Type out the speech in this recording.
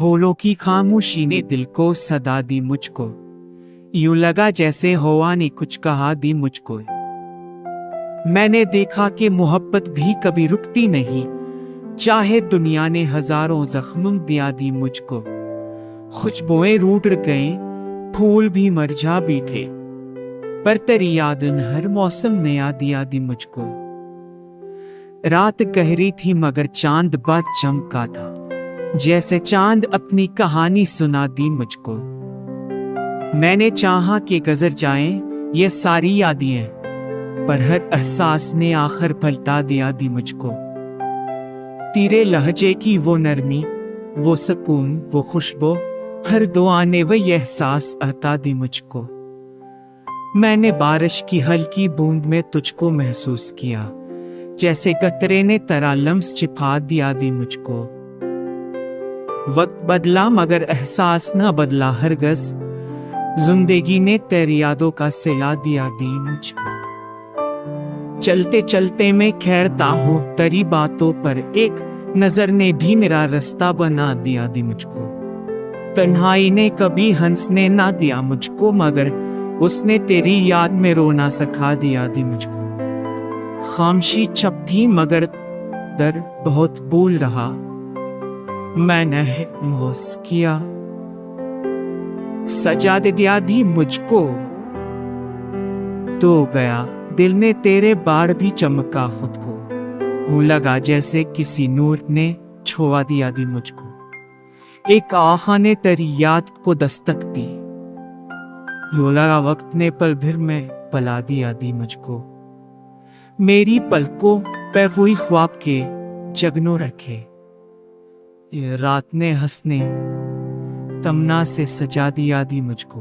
फूलों की खामोशी ने दिल को सदा दी मुझको, यूं लगा जैसे हवा ने कुछ कहा दी मुझको। मैंने देखा कि मोहब्बत भी कभी रुकती नहीं, चाहे दुनिया ने हजारों जख्म दिया दी मुझको। खुशबुएं रूठ गए, फूल भी मरझा बैठे, पर तेरी याद न हर मौसम नया दिया दी मुझको। रात गहरी थी मगर चांद बात चमका था, जैसे चांद अपनी कहानी सुना दी मुझको। मैंने चाहा कि गुजर जाएं ये सारी यादें, पर हर एहसास ने आखिर पलटा दिया दी मुझको। तेरे लहजे की वो नरमी, वो सुकून, वो खुशबू, हर दुआ ने वही एहसास अता दी मुझको। मैंने बारिश की हल्की बूंद में तुझको महसूस किया, जैसे कतरे ने तेरा लम्स छिपा दिया दी मुझको। वक्त बदला मगर एहसास न बदला हरगिज़, जिंदगी ने तेरी यादों का सिला दिया दी मुझको। चलते चलते मैं खैरता हूँ तेरी बातों पर, एक नजर ने भी मेरा रास्ता बना दिया दी मुझको। तन्हाई ने कभी हंसने ना दिया मुझको, मगर उसने तेरी याद में रोना सिखा दिया दी मुझको। खामोशी छप थी मगर दर्द बहुत बोल रहा, मैंने महसूस किया, सजा दे दिया दी मुझको। तो गया दिल ने तेरे बाढ़ भी चमका खुद को, यूं लगा जैसे किसी नूर ने छुआ दिया दी मुझको। एक आहा ने तेरी याद को दस्तक दी, यूं लगा वक्त ने पल भर में पला दिया दी मुझको। मेरी पलकों पे वही ख्वाब के जगनों रखे, ये रात ने हंसने तमन्ना से सजा दिया दी मुझको।